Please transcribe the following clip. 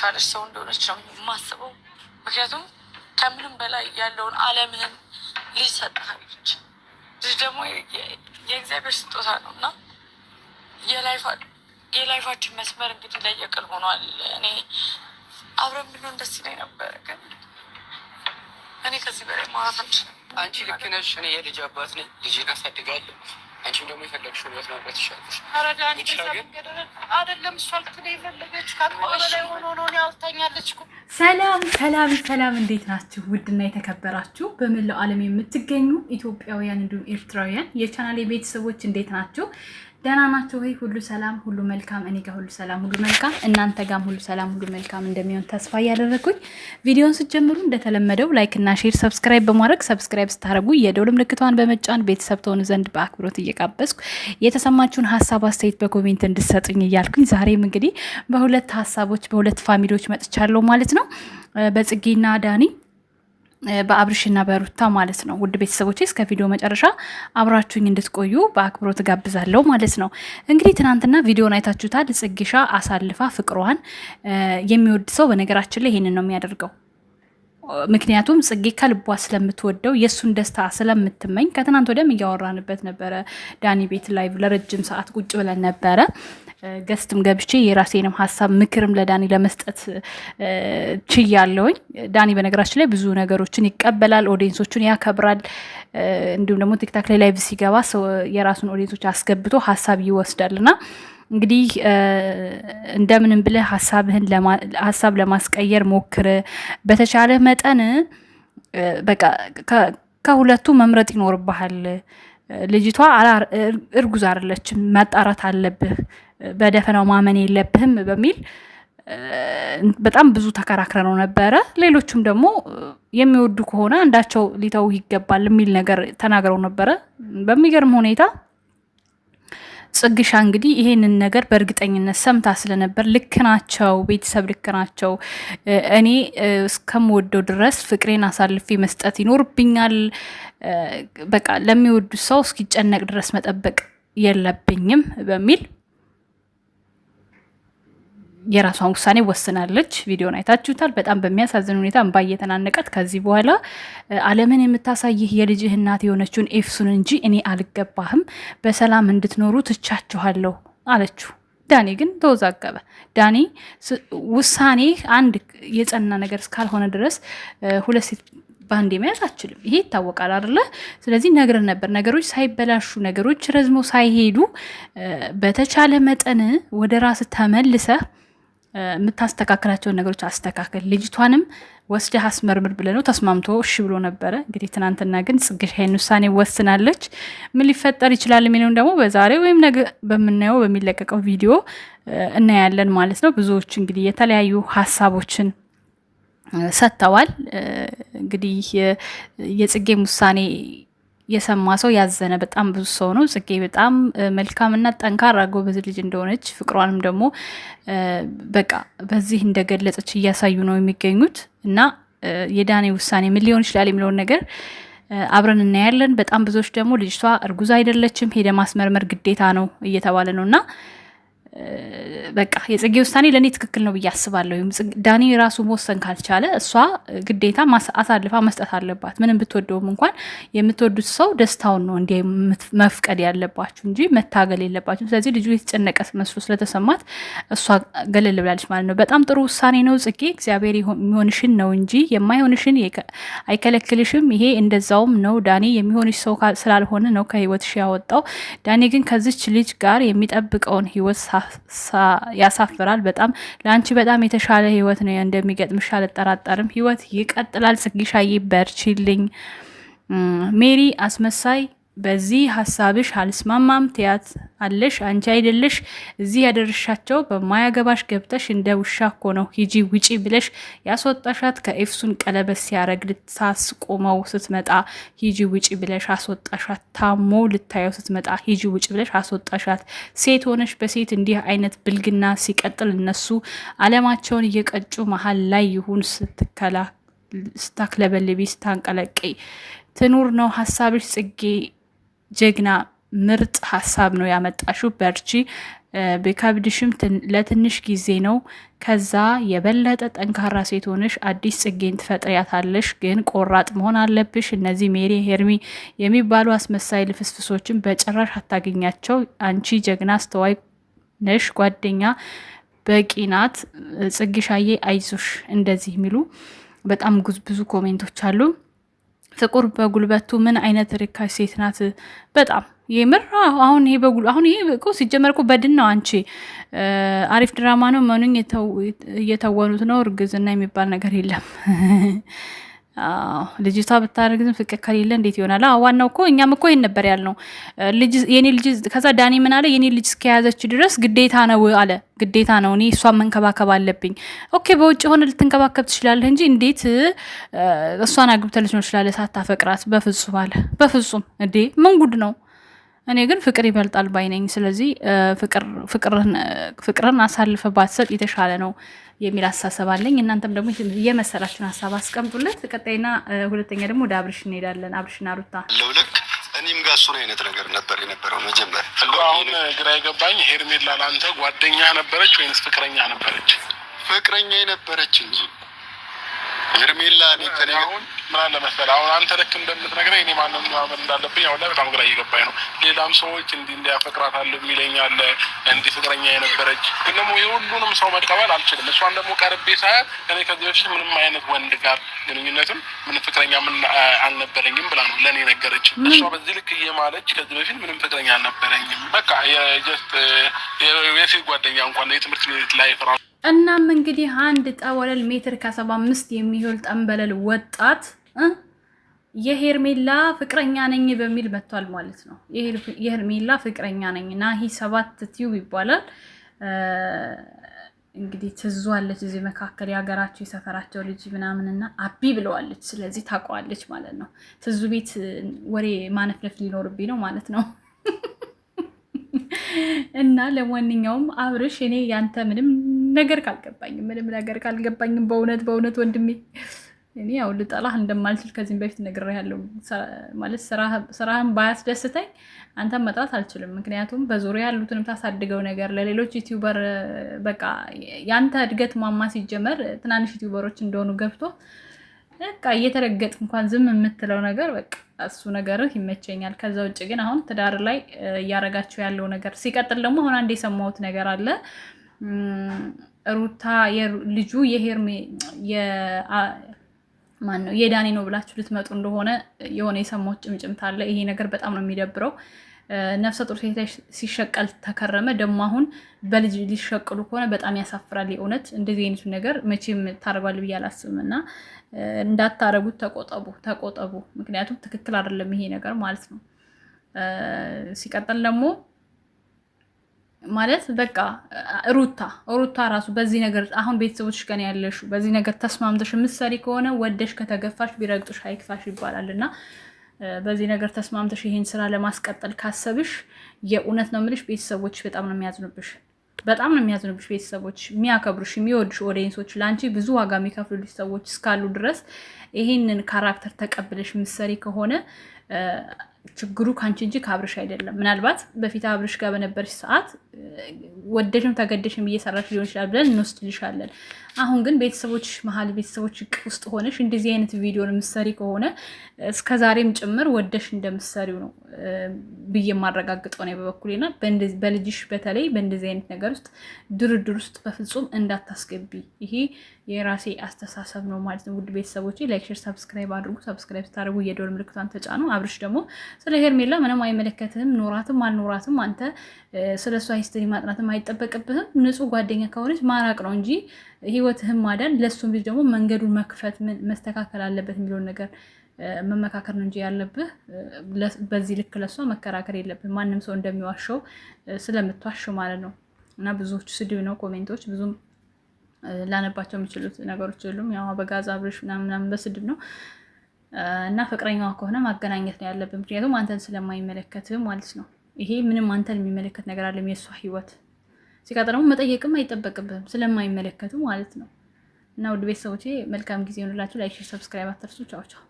የተሻለች ሰው እንደሆነች ነው የማስበው። ምክንያቱም ከምንም በላይ ያለውን ዓለምህን ሊሰጥሃለች። ልጅ ደግሞ የእግዚአብሔር ስጦታ ነው እና የላይፋችን መስመር እንግዲህ ለየቅል ሆኗል። እኔ አብረን ብንሆን ደስ ይለኝ ነበረ፣ ግን እኔ ከዚህ በላይ ማውራት አልችልም። አንቺ ልክ ነሽ። እኔ የልጅ አባት ነኝ፣ ልጅን አሳድጋለሁ። አንቺም ደግሞ የፈለግሽው ህይወት ማምረት ይሻለሽ። አይደለም እሷ ልትል የፈለገች በላይ ሆኖ ነው ያልታኛለች። ሰላም፣ እንዴት ናችሁ? ውድና የተከበራችሁ በመላው ዓለም የምትገኙ ኢትዮጵያውያን እንዲሁም ኤርትራውያን የቻናሌ ቤተሰቦች እንዴት ናችሁ? ደህና ናችሁ ወይ? ሁሉ ሰላም፣ ሁሉ መልካም። እኔ ጋር ሁሉ ሰላም፣ ሁሉ መልካም። እናንተ ጋርም ሁሉ ሰላም፣ ሁሉ መልካም እንደሚሆን ተስፋ እያደረኩኝ ቪዲዮውን ስትጀምሩ እንደተለመደው ላይክ እና ሼር፣ ሰብስክራይብ በማድረግ ሰብስክራይብ ስታደርጉ የደውል ምልክቷን በመጫን ቤተሰብ ትሆኑ ዘንድ በአክብሮት እየጋበዝኩ የተሰማችሁን ሀሳብ አስተያየት በኮሜንት እንድትሰጡኝ እያልኩኝ ዛሬም እንግዲህ በሁለት ሀሳቦች በሁለት ፋሚሊዎች መጥቻለሁ ማለት ነው። በጽጌና ዳኒ በአብርሽና በሩታ ማለት ነው። ውድ ቤተሰቦቼ እስከ ቪዲዮ መጨረሻ አብራችሁኝ እንድትቆዩ በአክብሮት ጋብዛለሁ ማለት ነው። እንግዲህ ትናንትና ቪዲዮን አይታችሁታል። ጽጌሻ አሳልፋ ፍቅሯን የሚወድ ሰው በነገራችን ላይ ይሄንን ነው የሚያደርገው። ምክንያቱም ጽጌ ከልቧ ስለምትወደው የእሱን ደስታ ስለምትመኝ ከትናንት ወዲያም እያወራንበት ነበረ። ዳኒ ቤት ላይ ለረጅም ሰዓት ቁጭ ብለን ነበረ። ገስትም ገብቼ የራሴንም ሀሳብ ምክርም ለዳኒ ለመስጠት ችያለሁኝ። ዳኒ በነገራችን ላይ ብዙ ነገሮችን ይቀበላል፣ ኦዲየንሶቹን ያከብራል። እንዲሁም ደግሞ ቲክታክ ላይ ላይቭ ሲገባ የራሱን ኦዲየንሶች አስገብቶ ሀሳብ ይወስዳልና እንግዲህ እንደምንም ብለህ ሀሳብ ለማስቀየር ሞክር። በተቻለ መጠን በቃ ከሁለቱ መምረጥ ይኖርብሃል። ልጅቷ እርጉዝ አይደለችም፣ መጣራት አለብህ፣ በደፈናው ማመን የለብህም በሚል በጣም ብዙ ተከራክረነው ነበረ። ሌሎቹም ደግሞ የሚወዱ ከሆነ አንዳቸው ሊተው ይገባል የሚል ነገር ተናግረው ነበረ። በሚገርም ሁኔታ ጽግሻ እንግዲህ ይሄንን ነገር በእርግጠኝነት ሰምታ ስለነበር ልክ ናቸው፣ ቤተሰብ ልክ ናቸው፣ እኔ እስከምወደው ድረስ ፍቅሬን አሳልፌ መስጠት ይኖርብኛል፣ በቃ ለሚወዱ ሰው እስኪጨነቅ ድረስ መጠበቅ የለብኝም በሚል የራሷን ውሳኔ ወስናለች። ቪዲዮን አይታችሁታል። በጣም በሚያሳዝን ሁኔታ እንባ እየተናነቃት ከዚህ በኋላ ዓለምን የምታሳይህ የልጅህ እናት የሆነችውን ኤፍሱን እንጂ እኔ አልገባህም፣ በሰላም እንድትኖሩ ትቻችኋለሁ አለችው። ዳኒ ግን ተወዛገበ። ዳኒ ውሳኔ አንድ የጸና ነገር እስካልሆነ ድረስ ሁለት ሴት ባንዴ መያዝ አችልም። ይሄ ይታወቃል አይደለ? ስለዚህ ነግረን ነበር። ነገሮች ሳይበላሹ ነገሮች ረዝመው ሳይሄዱ በተቻለ መጠን ወደ ራስ ተመልሰህ የምታስተካከላቸውን ነገሮች አስተካከል። ልጅቷንም ወስደህ አስመርምር ብለህ ነው። ተስማምቶ እሺ ብሎ ነበረ። እንግዲህ ትናንትና ግን ጽግሻ ይሄን ውሳኔ ወስናለች። ምን ሊፈጠር ይችላል የሚለውን ደግሞ በዛሬ ወይም ነገ በምናየው በሚለቀቀው ቪዲዮ እናያለን ማለት ነው። ብዙዎች እንግዲህ የተለያዩ ሀሳቦችን ሰጥተዋል። እንግዲህ የጽጌም ውሳኔ የሰማ ሰው ያዘነ በጣም ብዙ ሰው ነው። ጽጌ በጣም መልካምና ጠንካራ ጎበዝ ልጅ እንደሆነች ፍቅሯንም ደግሞ በቃ በዚህ እንደገለጸች እያሳዩ ነው የሚገኙት እና የዳኒ ውሳኔ ምን ሊሆን ይችላል የሚለውን ነገር አብረን እናያለን። በጣም ብዙዎች ደግሞ ልጅቷ እርጉዝ አይደለችም፣ ሄደ ማስመርመር ግዴታ ነው እየተባለ ነው እና በቃ የጽጌ ውሳኔ ለእኔ ትክክል ነው ብዬ አስባለሁ። ዳኒ ራሱ መወሰን ካልቻለ እሷ ግዴታ አሳልፋ መስጠት አለባት። ምንም ብትወደውም እንኳን የምትወዱት ሰው ደስታውን ነው እንዲ መፍቀድ ያለባችሁ እንጂ መታገል የለባችሁ። ስለዚህ ልጁ የተጨነቀ መስሎ ስለተሰማት እሷ ገለል ብላለች ማለት ነው። በጣም ጥሩ ውሳኔ ነው ጽጌ። እግዚአብሔር የሚሆንሽን ነው እንጂ የማይሆንሽን አይከለክልሽም። ይሄ እንደዛውም ነው። ዳኒ የሚሆንሽ ሰው ስላልሆነ ነው ከህይወትሽ ያወጣው። ዳኒ ግን ከዚች ልጅ ጋር የሚጠብቀውን ህይወት ያሳፍራል። በጣም ለአንቺ በጣም የተሻለ ህይወት ነው እንደሚገጥምሽ አልጠራጠርም። ህይወት ይቀጥላል። ጽጌሻዬ በርቺልኝ። ሜሪ አስመሳይ በዚህ ሀሳብሽ አልስማማም ትያት አለሽ። አንቺ አይደለሽ እዚህ ያደረሻቸው፣ በማያገባሽ ገብተሽ እንደ ውሻ እኮ ነው ሂጂ ውጪ ብለሽ ያስወጣሻት። ከኤፍሱን ቀለበት ሲያረግ ልታስቆመው ስትመጣ ሂጂ ውጪ ብለሽ አስወጣሻት። ታሞ ልታየው ስትመጣ ሂጂ ውጪ ብለሽ አስወጣሻት። ሴት ሆነሽ በሴት እንዲህ አይነት ብልግና ሲቀጥል እነሱ አለማቸውን እየቀጩ መሀል ላይ ይሁን ስታክለበልቢ ስታንቀለቂ ትኑር ነው ሀሳብሽ ጽጌ። ጀግና ምርጥ ሀሳብ ነው ያመጣሽው። በርቺ። ቢከብድሽም ለትንሽ ጊዜ ነው። ከዛ የበለጠ ጠንካራ ሴት ሆነሽ አዲስ ጽጌን ትፈጥሪያታለሽ። ግን ቆራጥ መሆን አለብሽ። እነዚህ ሜሪ ሄርሚ የሚባሉ አስመሳይ ልፍስፍሶችን በጭራሽ አታገኛቸው። አንቺ ጀግና አስተዋይ ነሽ። ጓደኛ በቂ ናት። ጽግሻዬ አይዞሽ። እንደዚህ የሚሉ በጣም ብዙ ኮሜንቶች አሉ። ፍቅር በጉልበቱ ምን አይነት ርካሽ ሴት ናት! በጣም የምር አሁን ይሄ እኮ ሲጀመር እኮ በድን ነው። አንቺ አሪፍ ድራማ ነው መኑኝ እየተወኑት ነው። እርግዝና የሚባል ነገር የለም። ልጅቷ ብታረግዝም ፍቅር ከሌለ እንዴት ይሆናል? ዋናው እኮ እኛም እኮ ይሄን ነበር ያልነው። የኔ ልጅ ከዛ ዳኒ ምን አለ? የኔ ልጅ እስከያዘች ድረስ ግዴታ ነው አለ። ግዴታ ነው፣ እኔ እሷን መንከባከብ አለብኝ። ኦኬ፣ በውጭ ሆነ ልትንከባከብ ትችላለህ እንጂ እንዴት እሷን አግብተህ ነው ትችላለህ ሳታፈቅራት? በፍጹም አለ። በፍጹም እንዴ! ምን ጉድ ነው? እኔ ግን ፍቅር ይበልጣል ባይነኝ። ስለዚህ ፍቅርን አሳልፈ ባትሰጥ የተሻለ ነው የሚል አሳሰብ አለኝ። እናንተም ደግሞ የመሰላችሁን ሀሳብ አስቀምጡለት። ቀጣይና ሁለተኛ ደግሞ ወደ አብርሽ እንሄዳለን። አብርሽና ሩታ ልክ እኔም ጋር እሱን አይነት ነገር ነበር የነበረው መጀመሪያ። አሁን ግራ የገባኝ ሄርሜላ ለአንተ ጓደኛ ነበረች ወይንስ ፍቅረኛ ነበረች? ፍቅረኛ የነበረች እንጂ ሄርሜላ እኔ ከኔ አሁን ምን አለ መሰለህ፣ አሁን አንተ ልክ እንደምትነግረኝ እኔ ማንም ማመን እንዳለብኝ አሁን ላይ በጣም ግራ እየገባኝ ነው። ሌላም ሰዎች እንዲያፈቅራት አለ የሚለኝ አለ፣ እንዲህ ፍቅረኛ የነበረች ግን ደግሞ የሁሉንም ሰው መቀበል አልችልም። እሷን ደግሞ ቀርቤ ሳያት እኔ ከዚህ በፊት ምንም አይነት ወንድ ጋር ግንኙነትም ምን ፍቅረኛ ምን አልነበረኝም ብላ ነው ለእኔ ነገረች። እሷ በዚህ ልክ እየማለች ከዚህ በፊት ምንም ፍቅረኛ አልነበረኝም፣ በቃ የጀስት የሴት ጓደኛ እንኳን የትምህርት ቤት ላይ ፍራ። እናም እንግዲህ አንድ ጠወለል ሜትር ከ75 የሚሆን ጠንበለል ወጣት የሄርሜላ ፍቅረኛ ነኝ በሚል መጥቷል ማለት ነው። የሄርሜላ ፍቅረኛ ነኝ ናሂ 7 ቲዩብ ይባላል። እንግዲህ ትዟለች እዚህ መካከል የሀገራቸው የሰፈራቸው ልጅ ምናምንና አቢ ብለዋለች። ስለዚህ ታውቀዋለች ማለት ነው። ትዙ ቤት ወሬ ማነፍነፍ ሊኖርብኝ ነው ማለት ነው። እና ለማንኛውም አብርሽ እኔ ያንተ ምንም ነገር ካልገባኝም በእውነት ወንድሜ እኔ ያው ልጠላህ እንደማልችል ከዚህም በፊት ነግሬሃለሁ። ማለት ስራህን ባያስደስተኝ አንተን መጥራት አልችልም። ምክንያቱም በዙሪያ ያሉትንም ታሳድገው ነገር ለሌሎች ዩቲዩበር በቃ ያንተ እድገት ማማ ሲጀመር ትናንሽ ዩቲዩበሮች እንደሆኑ ገብቶ በቃ እየተረገጥ እንኳን ዝም የምትለው ነገር በቃ እሱ ነገርህ ይመቸኛል። ከዛ ውጭ ግን አሁን ትዳር ላይ እያረጋቸው ያለው ነገር ሲቀጥል ደግሞ አሁን አንድ የሰማሁት ነገር አለ። ሩታ ልጁ የሄርሜ ማን ነው የዳኒ ነው ብላችሁ ልትመጡ እንደሆነ የሆነ የሰማሁት ጭምጭምታ አለ። ይሄ ነገር በጣም ነው የሚደብረው። ነፍሰ ጡር ሴት ሲሸቀል ተከረመ። ደግሞ አሁን በልጅ ሊሸቅሉ ከሆነ በጣም ያሳፍራል። የእውነት እንደዚህ አይነቱ ነገር መቼም ታደርጓል ብዬ አላስብም እና እንዳታረጉት ተቆጠቡ። ምክንያቱም ትክክል አይደለም ይሄ ነገር ማለት ነው። ሲቀጥል ደግሞ ማለት በቃ ሩታ ራሱ በዚህ ነገር አሁን ቤተሰቦች ከኔ ያለሹ በዚህ ነገር ተስማምተሽ የምትሰሪ ከሆነ ወደሽ ከተገፋሽ ቢረግጡሽ አይክፋሽ ይባላል እና በዚህ ነገር ተስማምተሽ ይሄን ስራ ለማስቀጠል ካሰብሽ የእውነት ነው የምልሽ ቤተሰቦች በጣም ነው የሚያዝኑብሽ። ቤተሰቦች የሚያከብሩሽ የሚወዱሽ ኦዲየንሶች ለአንቺ ብዙ ዋጋ የሚከፍሉልሽ ሰዎች እስካሉ ድረስ ይሄንን ካራክተር ተቀብለሽ የምትሰሪ ከሆነ ችግሩ ካንቺ እንጂ ከአብርሽ አይደለም። ምናልባት በፊት አብርሽ ጋር በነበርሽ ሰዓት ወደሽም ተገደሽም እየሰራሽ ሊሆን ይችላል ብለን እንወስድልሻለን። አሁን ግን ቤተሰቦች መሀል ቤተሰቦች ውስጥ ሆነሽ እንደዚህ አይነት ቪዲዮን የምትሰሪ ከሆነ እስከዛሬም ጭምር ወደሽ እንደምትሰሪው ነው ብዬ የማረጋግጠው ነው በበኩሌና በልጅሽ በተለይ በእንደዚህ አይነት ነገር ውስጥ ድርድር ውስጥ በፍጹም እንዳታስገቢ። ይሄ የራሴ አስተሳሰብ ነው ማለት ነው። ውድ ቤተሰቦች ላይክ፣ ሼር፣ ሰብስክራይብ አድርጉ። ሰብስክራይብ ስታደርጉ የደወል ምልክቷን ተጫኑ። አብርሽ ደግሞ ስለ ሄርሜላ ምንም አይመለከትህም። ኖራትም አልኖራትም አንተ ስለ እሷ ሂስትሪ ማጥናትም አይጠበቅብህም። ንጹህ ጓደኛ ከሆነች ማራቅ ነው እንጂ ህይወትህም ማዳን፣ ለእሱም ልጅ ደግሞ መንገዱን መክፈት መስተካከል አለበት የሚለውን ነገር መመካከር ነው እንጂ ያለብህ በዚህ ልክ ለሷ መከራከር የለብህ። ማንም ሰው እንደሚዋሸው ስለምትዋሽ ማለት ነው። እና ብዙዎቹ ስድብ ነው ኮሜንቶች፣ ብዙም ላነባቸው የሚችሉት ነገሮች የሉም። ያው በጋዛ አብርሽ ምናምን በስድብ ነው። እና ፍቅረኛዋ ከሆነ ማገናኘት ነው ያለብን፣ ምክንያቱም አንተን ስለማይመለከትህ ማለት ነው። ይሄ ምንም አንተን የሚመለከት ነገር አለም የእሷ ህይወት። ሲቀጥል ደግሞ መጠየቅም አይጠበቅብህም ስለማይመለከቱ ማለት ነው። እና ውድ ቤተሰቦቼ መልካም ጊዜ ይሆንላችሁ። ላይክ፣ ሼር፣ ሰብስክራይብ አትርሱ። ቻው ቻው።